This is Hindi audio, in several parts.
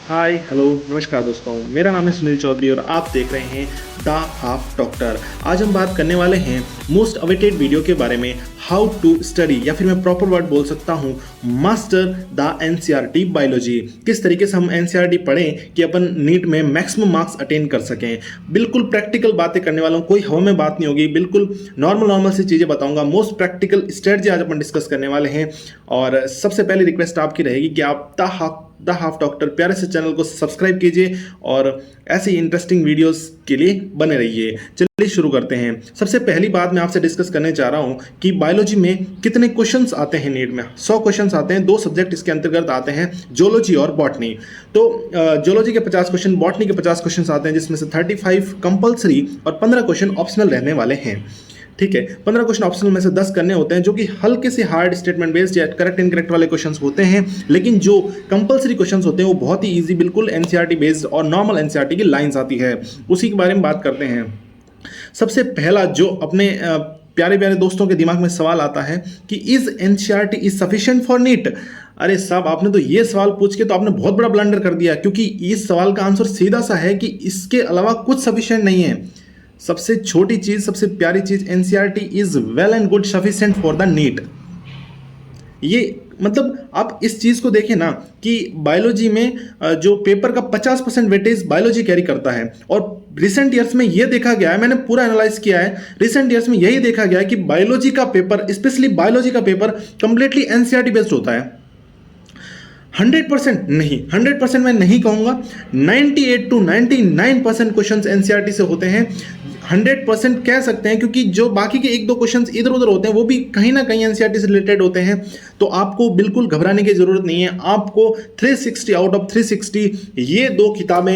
हाय हेलो नमस्कार दोस्तों, मेरा नाम है सुनील चौधरी और आप देख रहे हैं द हाफ डॉक्टर। आज हम बात करने वाले हैं मोस्ट अवेटेड वीडियो के बारे में, हाउ टू स्टडी, या फिर मैं प्रॉपर वर्ड बोल सकता हूं मास्टर द एनसीईआरटी बायोलॉजी। किस तरीके से हम एनसीईआरटी पढ़ें कि अपन नीट में मैक्सिमम मार्क्स अटेन कर सकें। बिल्कुल प्रैक्टिकल बातें करने वाला हूं, कोई हवा में बात नहीं होगी, बिल्कुल नॉर्मल सी चीज़ें बताऊंगा। मोस्ट प्रैक्टिकल स्ट्रेटजी आज अपन डिस्कस करने वाले हैं। और सबसे पहली रिक्वेस्ट आपकी रहेगी कि आप द हाफ डॉक्टर प्यारे से चैनल को सब्सक्राइब कीजिए और ऐसी इंटरेस्टिंग वीडियोस के लिए बने रहिए। चलिए शुरू करते हैं। सबसे पहली बात मैं आपसे डिस्कस करने जा रहा हूं कि बायोलॉजी में कितने क्वेश्चंस आते हैं नीट में। 100 क्वेश्चंस आते हैं। 2 सब्जेक्ट इसके अंतर्गत आते हैं, जूलॉजी और बॉटनी। तो जूलॉजी के 50 क्वेश्चन, बॉटनी के 50 क्वेश्चन आते हैं, जिसमें से 35 कंपल्सरी और 15 क्वेश्चन ऑप्शनल रहने वाले हैं। ठीक है, 15 क्वेश्चन ऑप्शनल में से 10 करने होते हैं, जो कि हल्के से हार्ड स्टेटमेंट बेस्ड या करेक्ट इनकरेक्ट वाले क्वेश्चंस होते हैं। लेकिन जो कंपलसरी क्वेश्चंस होते हैं वो बहुत ही इजी, बिल्कुल एनसीईआरटी बेस्ड और नॉर्मल एनसीईआरटी की लाइंस आती है, उसी के बारे में बात करते हैं। सबसे पहला जो अपने प्यारे प्यारे दोस्तों के दिमाग में सवाल आता है कि is NCERT is sufficient for NEET. अरे साहब, आपने तो ये सवाल पूछ के तो आपने बहुत बड़ा ब्लंडर कर दिया, क्योंकि इस सवाल का आंसर सीधा सा है कि इसके अलावा कुछ सफिशिएंट नहीं है। सबसे छोटी चीज, सबसे प्यारी चीज, NCERT is well and good sufficient for the NEET. ये मतलब आप इस चीज को देखें ना कि बायोलॉजी में जो पेपर का 50% वेटेज बायोलॉजी कैरी करता है। और रिसेंट ईयर्स में ये देखा गया है, मैंने पूरा एनालाइज किया है, रिसेंट ईयर्स में यही देखा गया है कि बायोलॉजी का पेपर, स्पेशली बायोलॉजी का पेपर कंप्लीटली एनसीईआरटी बेस्ड होता है। 100% नहीं, 100% मैं नहीं कहूंगा, 98 to 99% क्वेश्चन एनसीईआरटी से होते हैं। 100% कह सकते हैं, क्योंकि जो बाकी के 1-2 क्वेश्चंस इधर उधर होते हैं वो भी कहीं ना कहीं एनसीईआरटी से रिलेटेड होते हैं। तो आपको बिल्कुल घबराने की जरूरत नहीं है। आपको 360 आउट ऑफ 360 ये 2 किताबें,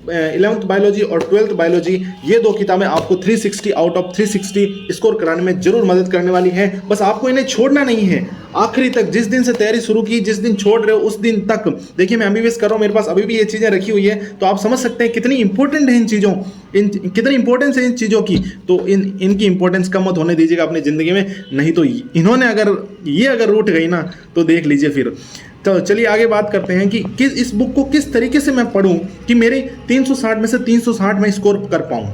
11th बायोलॉजी और 12th बायोलॉजी, ये 2 किताबें आपको 360 आउट ऑफ 360 स्कोर कराने में जरूर मदद करने वाली है। बस आपको इन्हें छोड़ना नहीं है आखिरी तक। जिस दिन से तैयारी शुरू की, जिस दिन छोड़ रहे हो उस दिन तक। देखिए, मैं एमबीबीएस कर रहा हूँ, मेरे पास अभी भी ये चीज़ें रखी हुई है, तो आप समझ सकते हैं कितनी इंपॉर्टेंट है इन चीज़ों, कितनी इंपॉर्टेंस है इन चीज़ों की। तो इनकी इंपॉर्टेंस कम मत होने दीजिएगा अपनी ज़िंदगी में, नहीं तो इन्होंने अगर रूठ गई ना तो देख लीजिए फिर। तो चलिए आगे बात करते हैं कि इस बुक को किस तरीके से मैं पढूं कि मेरे 360 में से 360 में स्कोर कर पाऊं।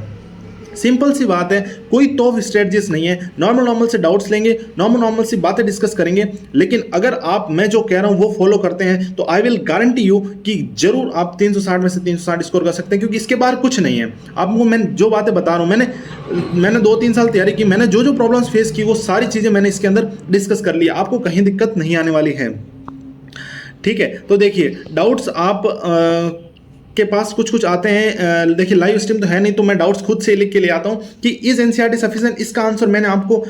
सिंपल सी बात है, कोई टॉप स्ट्रेटजीज नहीं है। नॉर्मल से डाउट्स लेंगे, नॉर्मल सी बातें डिस्कस करेंगे। लेकिन अगर आप मैं जो कह रहा हूं वो फॉलो करते हैं तो आई विल गारंटी यू कि जरूर आप 360 में से 360 स्कोर कर सकते हैं, क्योंकि इसके बाहर कुछ नहीं है। आपको मैं जो बातें बता रहा हूं, मैंने 2-3 साल तैयारी की, मैंने जो प्रॉब्लम्स फेस की वो सारी चीज़ें मैंने इसके अंदर डिस्कस कर ली। आपको कहीं दिक्कत नहीं आने वाली है। ठीक है, तो देखिए डाउट्स आप के पास कुछ आते हैं। देखिए लाइव स्ट्रीम तो है नहीं, तो मैं डाउट्स खुद से लिख के ले आता हूं कि इज एनसीईआरटी सफिशिएंट। इसका आंसर मैंने आपको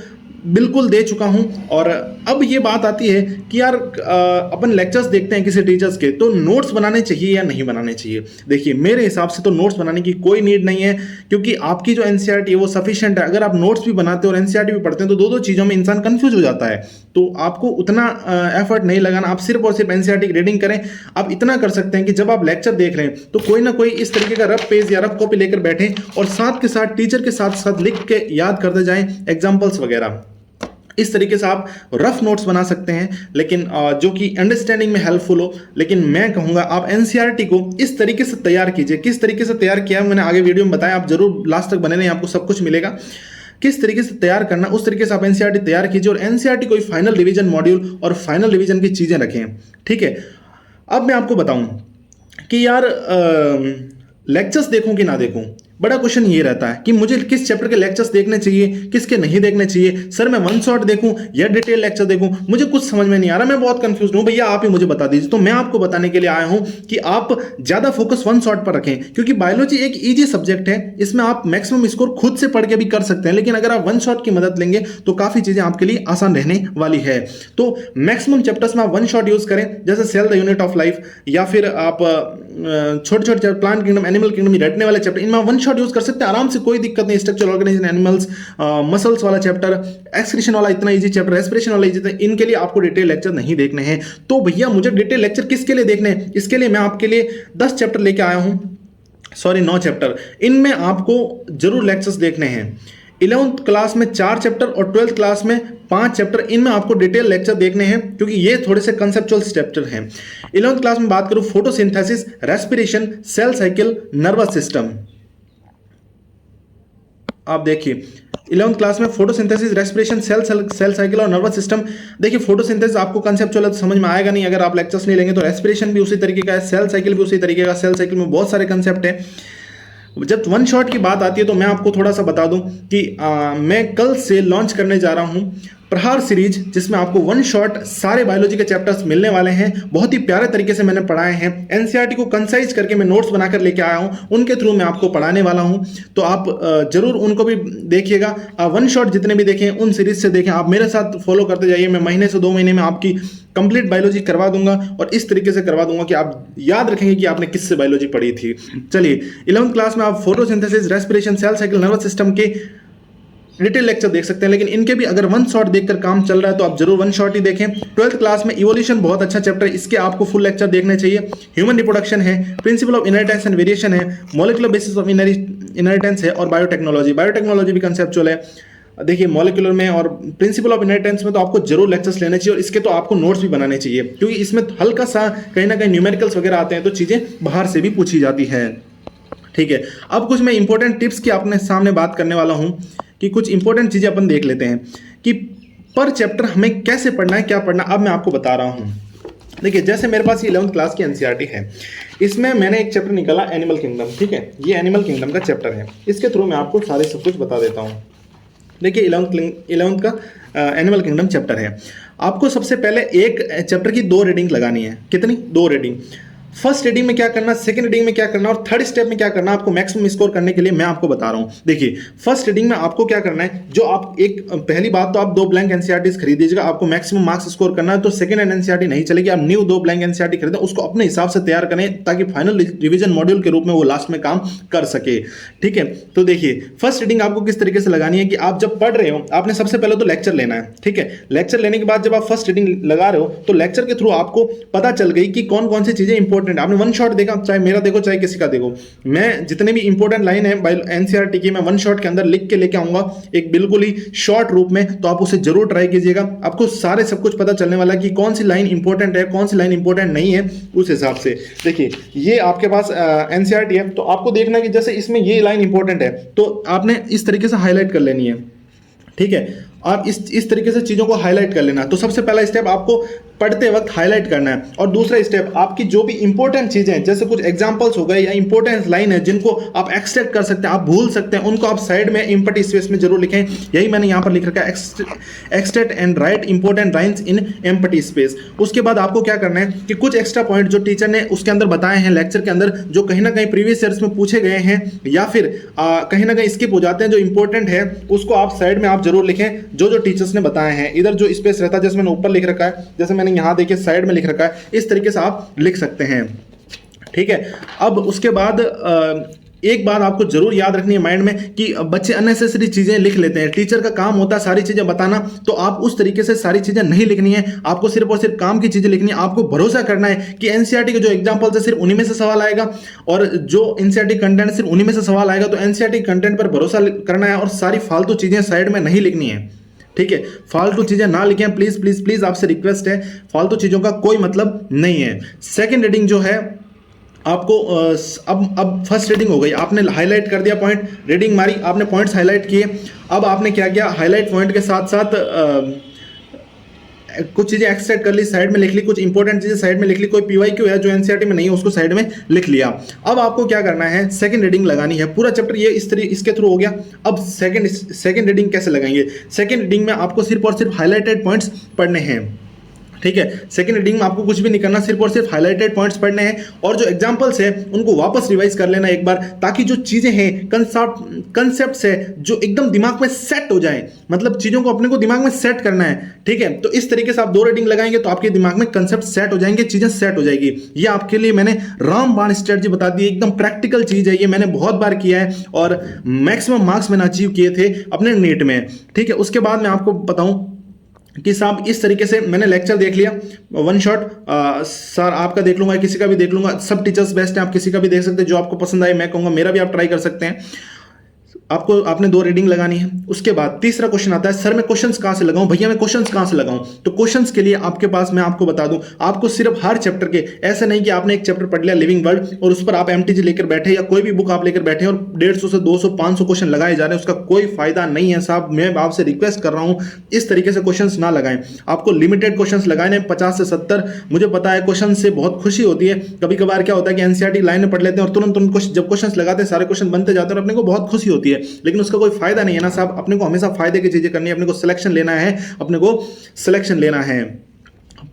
बिल्कुल दे चुका हूं। और अब ये बात आती है कि यार अपन लेक्चर्स देखते हैं किसी टीचर्स के, तो नोट्स बनाने चाहिए या नहीं बनाने चाहिए। देखिए मेरे हिसाब से तो नोट्स बनाने की कोई नीड नहीं है, क्योंकि आपकी जो एनसीईआरटी है वो सफिशिएंट है। अगर आप नोट्स भी बनाते हो और एनसीईआरटी भी पढ़ते हैं तो दो चीज़ों में इंसान कंफ्यूज हो जाता है। तो आपको उतना एफर्ट नहीं लगाना, आप सिर्फ और सिर्फ एनसीईआरटी की रीडिंग करें। आप इतना कर सकते हैं कि जब आप लेक्चर देख रहे हैं तो कोई ना कोई इस तरीके का रफ पेज या रफ कॉपी लेकर बैठें और साथ के साथ टीचर के साथ लिख के याद करते जाएं एग्जाम्पल्स वगैरह। इस तरीके से आप रफ नोट्स बना सकते हैं, लेकिन जो कि अंडरस्टैंडिंग में हेल्पफुल हो। लेकिन मैं कहूँगा आप एनसीईआरटी को इस तरीके से तैयार कीजिए। किस तरीके से तैयार किया मैंने आगे वीडियो में बताया, आप जरूर लास्ट तक बने रहें, आपको सब कुछ मिलेगा। किस तरीके से तैयार करना, उस तरीके से आप एनसीईआरटी तैयार कीजिए और एनसीईआरटी कोई फाइनल रिवीजन मॉड्यूल और फाइनल रिवीजन की चीज़ें रखें। ठीक है, अब मैं आपको बताऊं कि यार लेक्चर्स देखूं कि ना देखूं। बड़ा क्वेश्चन ये रहता है कि मुझे किस चैप्टर के लेक्चर्स देखने चाहिए, किसके नहीं देखने चाहिए। सर मैं वन शॉट देखूं या डिटेल लेक्चर देखूं, मुझे कुछ समझ में नहीं आ रहा, मैं बहुत कंफ्यूज हूं। भैया आप ही मुझे बता दीजिए। तो मैं आपको बताने के लिए आया हूं कि आप ज्यादा फोकस वन शॉट पर रखें, क्योंकि बायोलॉजी एक ईजी सब्जेक्ट है। इसमें आप मैक्सिमम स्कोर खुद से पढ़ के भी कर सकते हैं, लेकिन अगर आप वन शॉट की मदद लेंगे तो काफी चीजें आपके लिए आसान रहने वाली है। तो मैक्सिमम चैप्टर्स में आप वन शॉट यूज करें, जैसे cell the unit of life, या फिर आप छोटे छोटे प्लांट किंगडम, एनिमल किंगडम रटने वाले चैप्टर, इनमें वन शॉट यूज कर सकते हैं आराम से, कोई दिक्कत नहीं। स्ट्रक्चर ऑर्गेनाइजेशन एनिमल्स, मसल्स वाला चैप्टर, एक्सक्रीशन वाला इतना इजी चैप्टर, रेस्पिरेशन वाला इजी, इनके लिए आपको डिटेल लेक्चर नहीं देखने हैं। तो भैया मुझे डिटेल लेक्चर किसके लिए देखने हैं? इसके लिए मैं आपके लिए 10 चैप्टर लेके आया हूं, सॉरी 9 चैप्टर। इनमें आपको जरूर लेक्चर्स देखने हैं। 11th क्लास में 4 चैप्टर और 12th क्लास में 5 चैप्टर, इनमें आपको डिटेल लेक्चर देखने हैं क्योंकि ये थोड़े से कंसेप्चुअल चैप्टर हैं। 11th क्लास में बात करूं photosynthesis, respiration, cell cycle, nervous system. आप देखिए 11th क्लास में फोटोसिंथेसिस, रेस्पिरेशन, सेल साइकिल और नर्वस सिस्टम। देखिए फोटोसिंथेसिस आपको कंसेप्चुअल तो समझ में आएगा नहीं अगर आप लेक्चर्स नहीं लेंगे, तो रेस्पिरेशन भी उसी तरीके का है, सेल साइकिल भी उसी तरीके का। सेल साइकिल में बहुत सारे कंसेप्ट हैं। जब वन शॉट की बात आती है तो मैं आपको थोड़ा सा बता दूं कि मैं कल से लॉन्च करने जा रहा हूं प्रहार सीरीज, जिसमें आपको वन शॉट सारे बायोलॉजी के चैप्टर्स मिलने वाले हैं। बहुत ही प्यारे तरीके से मैंने पढ़ाए हैं, एनसीईआरटी को कंसाइज करके मैं नोट्स बनाकर लेके आया हूं, उनके थ्रू मैं आपको पढ़ाने वाला हूं। तो आप जरूर उनको भी देखिएगा। वन शॉट जितने भी देखें उन सीरीज से देखें, आप मेरे साथ फॉलो करते जाइए। मैं महीने से 2 महीने में आपकी कंप्लीट बायोलॉजी करवा दूंगा और इस तरीके से करवा दूंगा कि आप याद रखेंगे कि आपने किससे बायोलॉजी पढ़ी थी। चलिए 11th क्लास में आप photosynthesis, respiration, cell cycle, nervous system के डिटेल लेक्चर देख सकते हैं, लेकिन इनके भी अगर वन शॉट देखकर काम चल रहा है तो आप जरूर वन शॉट ही देखें। 12th क्लास में इवोल्यूशन बहुत अच्छा चैप्टर है, इसके आपको फुल लेक्चर देखने चाहिए। ह्यूमन रिप्रोडक्शन है, principle of inheritance and variation है, मॉलिक्यूलर बेसिस ऑफ इनहेरिटेंस है और बायोटेक्नोलॉजी। बायोटेक्नोलॉजी भी कंसेप्चुअल है। देखिए मॉलिक्यूलर में और प्रिंसिपल ऑफ इनहेरिटेंस में तो आपको जरूर लेक्चर्स लेने चाहिए और इसके तो आपको नोट्स भी बनाने चाहिए, क्योंकि इसमें हल्का सा कहीं ना कहीं न्यूमेरिकल्स वगैरह आते हैं तो चीज़ें बाहर से भी पूछी जाती है। ठीक है, अब कुछ मैं इंपॉर्टेंट टिप्स की अपने सामने बात करने वाला हूं कि कुछ इंपॉर्टेंट चीज़ें अपन देख लेते हैं कि पर चैप्टर हमें कैसे पढ़ना है, क्या पढ़ना। अब मैं आपको बता रहा हूं। देखिए जैसे मेरे पास ये 11th क्लास की एनसीईआरटी है, इसमें मैंने एक चैप्टर निकाला एनिमल किंगडम। ठीक है, ये एनिमल किंगडम का चैप्टर है, इसके थ्रू मैं आपको सारे सब कुछ बता देता हूँ। देखिए 11th का एनिमल किंगडम चैप्टर है। आपको सबसे पहले एक चैप्टर की 2 रीडिंग लगानी है। कितनी? 2 रीडिंग। फर्स्ट रीडिंग में क्या करना, सेकंड रीडिंग में क्या करना और थर्ड स्टेप में क्या करना, आपको मैक्सिमम स्कोर करने के लिए मैं आपको बता रहा हूं। देखिए फर्स्ट रीडिंग में आपको क्या करना है, जो आप पहली बात तो आप 2 ब्लैंक एनसीईआरटीज खरीद दीजिएगा, आपको मैक्सिमम मार्क्स स्कोर करना है। तो सेकंड हैंड एनसीईआरटी नहीं चलेगी, आप न्यू 2 ब्लैंक एनसीईआरटी खरीदें, उसको अपने हिसाब से तैयार करें ताकि फाइनल रिवीजन मॉड्यूल के रूप में वो लास्ट में काम कर सके। ठीक है, तो देखिए फर्स्ट रीडिंग आपको किस तरीके से लगानी है कि आप जब पढ़ रहे हो आपने सबसे पहले तो लेक्चर लेना है। ठीक है, लेक्चर लेने के बाद जब आप फर्स्ट रीडिंग लगा रहे हो तो लेक्चर के थ्रू आपको पता चल गई कि कौन कौन सी चीजें इंपॉर्टेंट है। आपने वन शॉट देखा, चाहे मेरा देखो चाहे किसी का देखो, मैं जितने भी इंपॉर्टेंट लाइन है एनसीईआरटी की मैं वन शॉट के अंदर लिख के लेके आऊंगा एक बिल्कुल ही शॉर्ट रूप में, तो आप उसे जरूर ट्राई कीजिएगा। आपको सारे सब कुछ पता चलने वाला है कि कौन सी लाइन इंपॉर्टेंट है, कौन सी लाइन इंपॉर्टेंट नहीं है, उस हिसाब से। देखिए ये आपके पास एनसीईआरटी है, तो आपको देखना है कि जैसे इसमें ये लाइन इंपॉर्टेंट है तो आपने इस तरीके से हाईलाइट कर लेनी है। ठीक है, और इस तरीके से चीज़ों को हाईलाइट कर लेना है। तो सबसे पहला स्टेप आपको पढ़ते वक्त हाईलाइट करना है, और दूसरा स्टेप आपकी जो भी इंपॉर्टेंट चीज़ें हैं, जैसे कुछ एग्जांपल्स हो गए या इंपॉर्टेंट लाइन है जिनको आप एक्सट्रैक्ट कर सकते हैं, आप भूल सकते हैं, उनको आप साइड में एम्प्टी स्पेस में जरूर लिखें। यही मैंने यहाँ पर लिख रखा है, extract and right important lines in empty space. उसके बाद आपको क्या करना है कि कुछ एक्स्ट्रा पॉइंट जो टीचर ने उसके अंदर बताए हैं लेक्चर के अंदर, जो कहीं ना कहीं प्रीवियस ईयर्स में पूछे गए हैं या फिर कहीं ना कहीं स्किप हो जाते हैं, जो इंपॉर्टेंट है उसको आप साइड में आप जरूर लिखें, जो टीचर्स ने बताए हैं। इधर जो स्पेस रहता है, जैसे मैंने ऊपर लिख रखा है, जैसे मैंने यहाँ देखिए साइड में लिख रखा है, इस तरीके से आप लिख सकते हैं। ठीक है, अब उसके बाद एक बात आपको जरूर याद रखनी है माइंड में कि बच्चे अननेसेसरी चीजें लिख लेते हैं। टीचर का काम होता है सारी चीजें बताना, तो आप उस तरीके से सारी चीजें नहीं लिखनी है, आपको सिर्फ और सिर्फ काम की चीजें लिखनी है। आपको भरोसा करना है कि एनसीईआरटी के जो एग्जांपल्स है सिर्फ उन्हीं में से सवाल आएगा, और जो एनसीईआरटी कंटेंट सिर्फ उन्हीं में से सवाल आएगा। तो एनसीईआरटी कंटेंट पर भरोसा करना है और सारी फालतू चीजें साइड में नहीं लिखनी है। ठीक है, फालतू चीजें ना लिखें, प्लीज प्लीज प्लीज, आपसे रिक्वेस्ट है, फालतू चीजों का कोई मतलब नहीं है। सेकंड रीडिंग जो है आपको अब फर्स्ट रीडिंग हो गई, आपने हाईलाइट कर दिया पॉइंट, रीडिंग मारी, आपने पॉइंट्स हाईलाइट किए। अब आपने क्या किया, हाईलाइट पॉइंट के साथ साथ कुछ चीजें एक्सट्रैक्ट कर ली, साइड में लिख ली, कुछ इंपॉर्टेंट चीजें साइड में लिख ली, कोई पीवाईक्यू है जो एनसीईआरटी में नहीं है उसको साइड में लिख लिया। अब आपको क्या करना है, सेकंड रीडिंग लगानी है। पूरा चैप्टर ये इसके थ्रू हो गया। अब सेकंड रीडिंग कैसे लगाएंगे? सेकंड रीडिंग में आपको सिर्फ और सिर्फ हाईलाइटेड पॉइंट्स पढ़ने हैं। ठीक है, सेकंड रीडिंग में आपको कुछ भी नहीं करना, सिर्फ और सिर्फ हाईलाइटेड पॉइंट्स पढ़ने हैं, और जो एग्जांपल्स है उनको वापस रिवाइज कर लेना एक बार, ताकि जो चीजें हैं, कंसेप्ट्स है, जो एकदम दिमाग में सेट हो जाए। मतलब चीजों को अपने को दिमाग में सेट करना है। ठीक है, तो इस तरीके से आप 2 रीडिंग लगाएंगे तो आपके दिमाग में कंसेप्ट सेट हो जाएंगे, चीजें सेट हो जाएगी। ये आपके लिए मैंने रामबाण स्ट्रेटजी बता दी, एकदम प्रैक्टिकल चीज है, ये मैंने बहुत बार किया है और मैक्सिमम मार्क्स मैंने अचीव किए थे अपने नीट में। ठीक है, उसके बाद मैं आपको बताऊं कि साहब इस तरीके से मैंने लेक्चर देख लिया वन शॉट, सर आपका देख लूंगा, किसी का भी देख लूंगा, सब टीचर्स बेस्ट हैं, आप किसी का भी देख सकते हैं, जो आपको पसंद आए मैं कहूँगा मेरा भी आप ट्राई कर सकते हैं। आपको आपने 2 रीडिंग लगानी है। उसके बाद तीसरा क्वेश्चन आता है, सर मैं क्वेश्चंस कहां से लगाऊं, भैया मैं क्वेश्चंस कहां से लगाऊं। तो क्वेश्चंस के लिए आपके पास, मैं आपको बता दूं, आपको सिर्फ हर चैप्टर के, ऐसा नहीं कि आपने एक चैप्टर पढ़ लिया लिविंग वर्ल्ड और उस पर आप एमटीजी लेकर बैठे या कोई भी बुक आप लेकर बैठे और 150 से 200 500 क्वेश्चन लगाए जा रहे हैं, उसका कोई फायदा नहीं है साहब। मैं आपसे रिक्वेस्ट कर रहा हूं इस तरीके से क्वेश्चंस ना लगाएं। आपको लिमिटेड क्वेश्चंस लगाने 50 से 70। मुझे पता है क्वेश्चन से बहुत खुशी होती है, कभी कभार क्या होता है कि एनसीईआरटी लाइन पढ़ लेते हैं और तुरंत उनको जब क्वेश्चंस लगाते हैं सारे क्वेश्चन बनते जाते हैं और अपने को बहुत खुशी होती है, लेकिन उसका कोई फायदा नहीं है ना साहब। अपने को हमेशा फायदे की चीजें करनी है, अपने को सिलेक्शन लेना है, अपने को सिलेक्शन लेना है।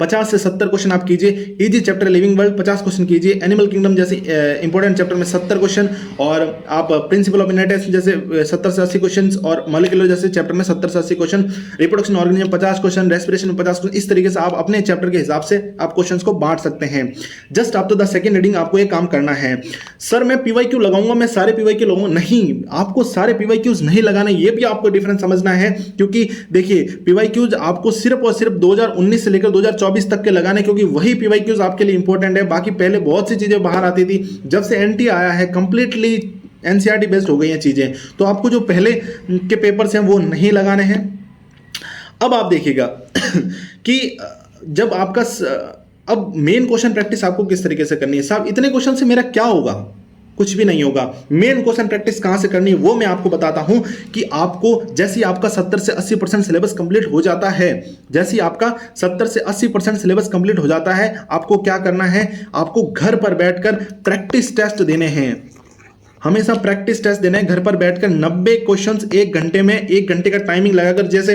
50 से 70 क्वेश्चन आप कीजिए। Easy chapter living world 50 question कीजिए, एनिमल किंगडम जैसे इंपॉर्टेंट चैप्टर में 70 क्वेश्चन, और आप प्रिंसिपल ऑफ इनहेरिटेंस जैसे 70 से 80 क्वेश्चन, और मॉलिक्यूलर जैसे चैप्टर में 70 से 80 question, reproduction organism 50 question, respiration में 50 क्वेश्चन। इस तरीके से आप अपने चैप्टर के हिसाब से आप क्वेश्चन को बांट सकते हैं। Just after the second reading आपको ये काम करना है। सर मैं पीवाईक्यू लगाऊंगा, मैं सारे पीवाईक्यू लगाऊंगा, नहीं, आपको सारे पीवाईक्यूज नहीं लगाने, ये भी आपको डिफरेंस समझना है। क्योंकि देखिए पीवाईक्यूज आपको सिर्फ और सिर्फ 2019 से लेकर 2024 तक के लगाने, क्योंकि वही पीवाईक्यूज आपके लिए इंपॉर्टेंट है। बाकी पहले बहुत सी चीजें बाहर आती थी, जब से एनटी आया है कंप्लीटली एनसीईआरटी बेस्ड हो गई हैं चीजें, तो आपको जो पहले के पेपर्स हैं वो नहीं लगाने हैं। अब आप देखिएगा कि जब आपका अब मेन क्वेश्चन प्रैक्टिस आपको किस तरीके से करनी है। साहब इतने क्वेश्चन से मेरा क्या होगा, कुछ भी नहीं होगा। मेन क्वेश्चन प्रैक्टिस कहां से करनी है वो मैं आपको बताता हूं कि आपको जैसे ही आपका 70 से 80% सिलेबस कंप्लीट हो जाता है, जैसे ही आपका 70 से 80% सिलेबस कंप्लीट हो जाता है, आपको क्या करना है, आपको घर पर बैठकर प्रैक्टिस टेस्ट देने हैं। हमेशा प्रैक्टिस टेस्ट देना है घर पर बैठकर। 90 क्वेश्चंस 1 घंटे में, 1 घंटे का टाइमिंग लगाकर, जैसे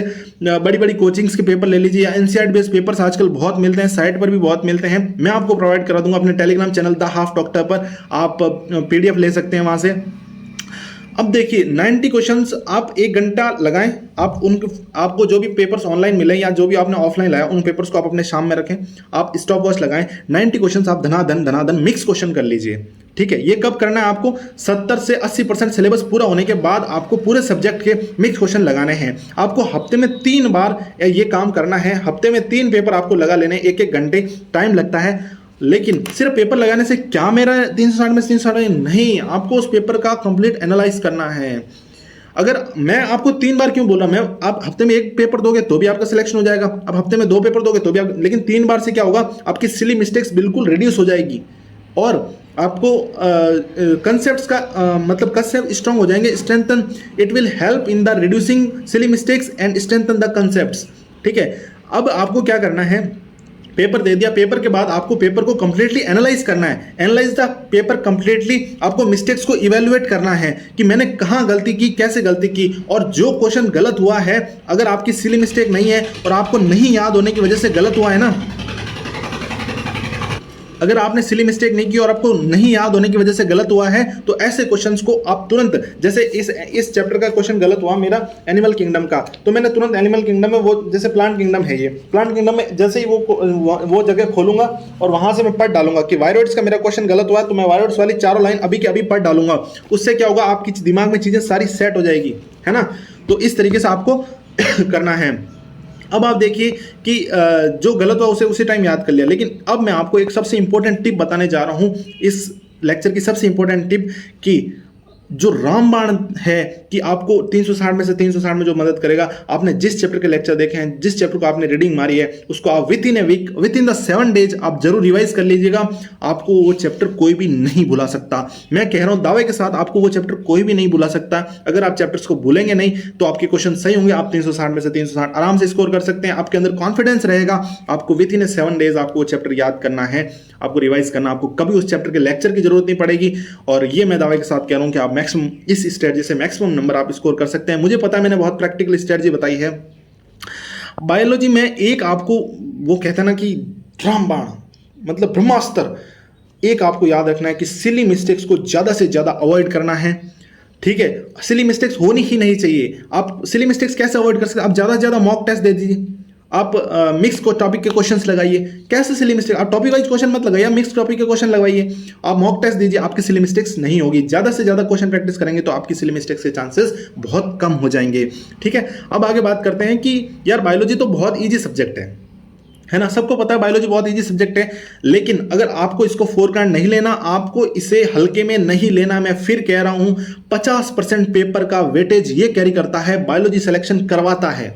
बड़ी बड़ी कोचिंग्स के पेपर ले लीजिए या एनसीईआरटी बेस्ड पेपर्स आजकल बहुत मिलते हैं, साइट पर भी बहुत मिलते हैं, मैं आपको प्रोवाइड करा दूंगा अपने Telegram channel the half doctor पर। आप पीडीएफ ले सकते हैं वहां से। अब देखिए 90 क्वेश्चंस आप 1 घंटा लगाएं। आप आपको जो भी पेपर्स ऑनलाइन मिले या जो भी आपने ऑफलाइन लाया उन पेपर्स को आप अपने शाम में रखें, आप स्टॉप वॉच लगाएं। 90 क्वेश्चंस आप धनाधन मिक्स क्वेश्चन कर लीजिए। ठीक है, ये कब करना है आपको, 70 से 80% सिलेबस पूरा होने के बाद आपको पूरे सब्जेक्ट के मिक्स क्वेश्चन लगाने हैं। आपको हफ्ते में 3 बार ये काम करना है। हफ्ते में 3 पेपर आपको लगा लेने, 1-1 घंटे टाइम लगता है। लेकिन सिर्फ पेपर लगाने से क्या मेरा 360 में 360 नहीं, आपको उस पेपर का कंप्लीट एनालाइज करना है। अगर मैं आपको 3 बार क्यों बोला, मैं आप हफ्ते में 1 पेपर दोगे तो भी आपका सिलेक्शन हो जाएगा, अब हफ्ते में 2 पेपर दोगे तो भी आप, लेकिन 3 बार से क्या होगा, आपकी सिली मिस्टेक्स बिल्कुल रिड्यूस हो जाएगी और आपको कंसेप्ट्स का मतलब कंसेप्ट स्ट्रांग हो जाएंगे। Strengthen, it will help in the reducing silly mistakes and strengthen the concepts. ठीक है, अब आपको क्या करना है, पेपर दे दिया, पेपर के बाद आपको पेपर को कंप्लीटली एनालाइज करना है। एनालाइज द पेपर कंप्लीटली, आपको मिस्टेक्स को इवेलुएट करना है कि मैंने कहाँ गलती की, कैसे गलती की, और जो क्वेश्चन गलत हुआ है, अगर आपकी सिली मिस्टेक नहीं है और आपको नहीं याद होने की वजह से गलत हुआ है ना, अगर आपने सिली मिस्टेक नहीं की और आपको नहीं याद होने की वजह से गलत हुआ है, तो ऐसे क्वेश्चंस को आप तुरंत, जैसे इस चैप्टर का क्वेश्चन गलत हुआ मेरा एनिमल किंगडम का, तो मैंने तुरंत एनिमल किंगडम में, वो जैसे प्लांट किंगडम है, ये प्लांट किंगडम में जैसे ही वो जगह खोलूंगा और वहां से मैं पढ़ डालूंगा कि वायरोइड्स का मेरा क्वेश्चन गलत हुआ है, तो मैं वायरोइड्स वाली 4 लाइन अभी के अभी पढ़ डालूंगा। उससे क्या होगा, आपकी दिमाग में चीजें सारी सेट हो जाएगी, है ना। तो इस तरीके से आपको करना है। अब आप देखिए कि जो गलत हुआ उसे उसी टाइम याद कर लिया, लेकिन अब मैं आपको एक सबसे इंपॉर्टेंट टिप बताने जा रहा हूं इस लेक्चर की, सबसे इंपॉर्टेंट टिप कि जो रामबाण है कि आपको 360 में से 360 में जो मदद करेगा। आपने जिस चैप्टर के लेक्चर देखे हैं, जिस चैप्टर को आपने रीडिंग मारी है, उसको आप within a week, within the 7 days आप जरूर रिवाइज कर लीजिएगा। आपको वो चैप्टर कोई भी नहीं भुला सकता। मैं कह रहा हूं दावे के साथ, आपको वो चैप्टर कोई भी नहीं भुला सकता। अगर आप चैप्टर्स को भूलेंगे नहीं तो आपके क्वेश्चन सही होंगे, आप 360 में से 360 आराम से स्कोर कर सकते हैं। आपके अंदर कॉन्फिडेंस रहेगा। आपको विद इन ए 7 डेज आपको वो चैप्टर याद करना है, आपको रिवाइज करना, आपको कभी उस चैप्टर के लेक्चर की जरूरत नहीं पड़ेगी। और ये मैं दावे के साथ कह रहा हूं कि आप मैक्सिमम इस स्ट्रेटजी से मैक्सिमम नंबर आप स्कोर कर सकते हैं। मुझे पता है मैंने बहुत प्रैक्टिकल स्ट्रेटजी बताई है। बायोलॉजी में एक आपको वो कहते हैं ना कि रामबाण मतलब ब्रह्मास्त्र, एक आपको याद रखना है कि सिली मिस्टेक्स को ज्यादा से ज्यादा अवॉइड करना है। ठीक है, सिली मिस्टेक्स होनी ही नहीं चाहिए। आप सिली मिस्टेक्स कैसे अवॉइड कर सकते हैं, आप ज्यादा से ज्यादा मॉक टेस्ट दे दीजिए, आप मिक्स को टॉपिक के क्वेश्चंस लगाइए। कैसे सिली मिस्टेक, आप टॉपिक वाइज क्वेश्चन मत लगाइए, मिक्स टॉपिक के क्वेश्चन लगाइए, आप मॉक टेस्ट दीजिए, आपकी सिली मिस्टेक्स नहीं होगी। ज्यादा से ज्यादा क्वेश्चन प्रैक्टिस करेंगे तो आपकी सिली मिस्टेक्स के चांसेस बहुत कम हो जाएंगे। ठीक है, अब आगे बात करते हैं कि यार बायोलॉजी तो बहुत ईजी सब्जेक्ट है, है ना। सबको पता है बायोलॉजी बहुत इजी सब्जेक्ट है, लेकिन अगर आपको इसको फोरग्रांड नहीं लेना, आपको इसे हल्के में नहीं लेना, मैं फिर कह रहा हूं 50% पेपर का वेटेज ये कैरी करता है, बायोलॉजी सिलेक्शन करवाता है।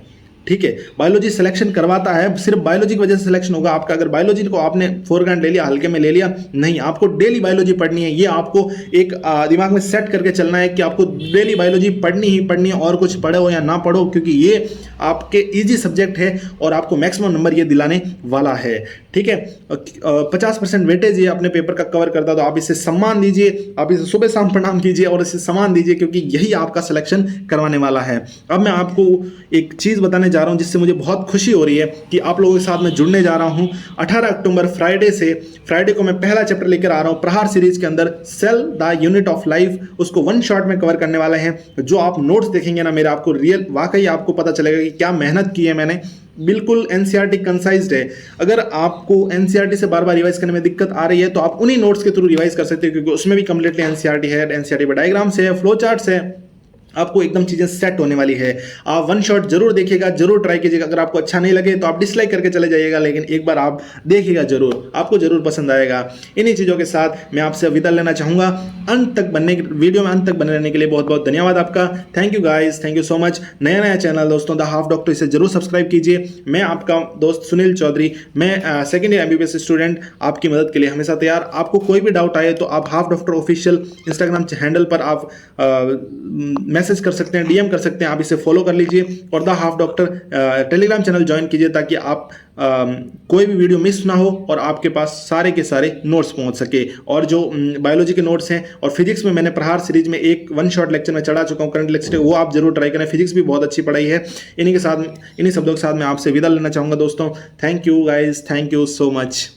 ठीक है, बायोलॉजी सिलेक्शन करवाता है, सिर्फ बायोलॉजी की वजह से सिलेक्शन होगा आपका। अगर बायोलॉजी को आपने फोरग्रांड ले लिया, हल्के में ले लिया, नहीं, आपको डेली बायोलॉजी पढ़नी है। ये आपको एक दिमाग में सेट करके चलना है कि आपको डेली बायोलॉजी पढ़नी ही पढ़नी है, और कुछ पढ़ो या ना पढ़ो, क्योंकि ये आपके इजी सब्जेक्ट है और आपको मैक्सिमम नंबर ये दिलाने वाला है। ठीक है, 50% वेटेज ये अपने पेपर का कवर करता है, तो आप इसे सम्मान दीजिए, आप इसे सुबह शाम प्रणाम कीजिए और इसे सम्मान दीजिए, क्योंकि यही आपका सिलेक्शन करवाने वाला है। अब मैं आपको एक चीज़ बताने जा रहा हूं जिससे मुझे बहुत खुशी हो रही है कि आप लोगों के साथ मैं जुड़ने जा रहा हूं। 18 अक्टूबर फ्राइडे को मैं पहला चैप्टर लेकर आ रहा हूं प्रहार सीरीज के अंदर, cell the unit of life, उसको वन शॉट में कवर करने वाले हैं। जो आप नोट्स देखेंगे ना मेरे, आपको रियल वाकई आपको पता चलेगा कि क्या मेहनत की है मैंने। बिल्कुल एनसीईआरटी कंसाइज्ड है। अगर आपको एनसीईआरटी से बार बार रिवाइज करने में दिक्कत आ रही है तो आप उन्हीं नोट्स के थ्रू रिवाइज कर सकते हो, क्योंकि उसमें भी कंप्लीटली एनसीईआरटी है, एनसीईआरटी पर डायग्राम्स है, फ्लो चार्ट्स है, आपको एकदम चीजें सेट होने वाली है। आप वन शॉट जरूर देखिएगा, जरूर ट्राई कीजिएगा। अगर आपको अच्छा नहीं लगे तो आप डिसलाइक करके चले जाइएगा, लेकिन एक बार आप देखिएगा जरूर, आपको जरूर पसंद आएगा। इन्हीं चीजों के साथ मैं आपसे विदा लेना चाहूंगा। वीडियो में अंत तक बने रहने के लिए बहुत बहुत धन्यवाद आपका। Thank you guys, thank you so much. नया चैनल दोस्तों द हाफ डॉक्टर, इसे जरूर सब्सक्राइब कीजिए। मैं आपका दोस्त सुनील चौधरी, मैं सेकेंड ईयर एमबीबीएस स्टूडेंट, आपकी मदद के लिए हमेशा तैयार। आपको कोई भी डाउट आए तो आप half doctor official Instagram handle पर आप मैसेज कर सकते हैं, डीएम कर सकते हैं, आप इसे फॉलो कर लीजिए और the half doctor Telegram channel join कीजिए, ताकि आप कोई भी वीडियो मिस ना हो और आपके पास सारे के सारे नोट्स पहुंच सके। और जो बायोलॉजी के नोट्स हैं और फिजिक्स में मैंने प्रहार सीरीज में एक वन शॉट लेक्चर में चढ़ा चुका हूं, करंट लेक्चर, वो आप जरूर ट्राई करें। फिजिक्स भी बहुत अच्छी पढ़ाई है। इन्हीं शब्दों के साथ मैं आपसे विदा लेना चाहूंगा दोस्तों। Thank you guys, thank you so much.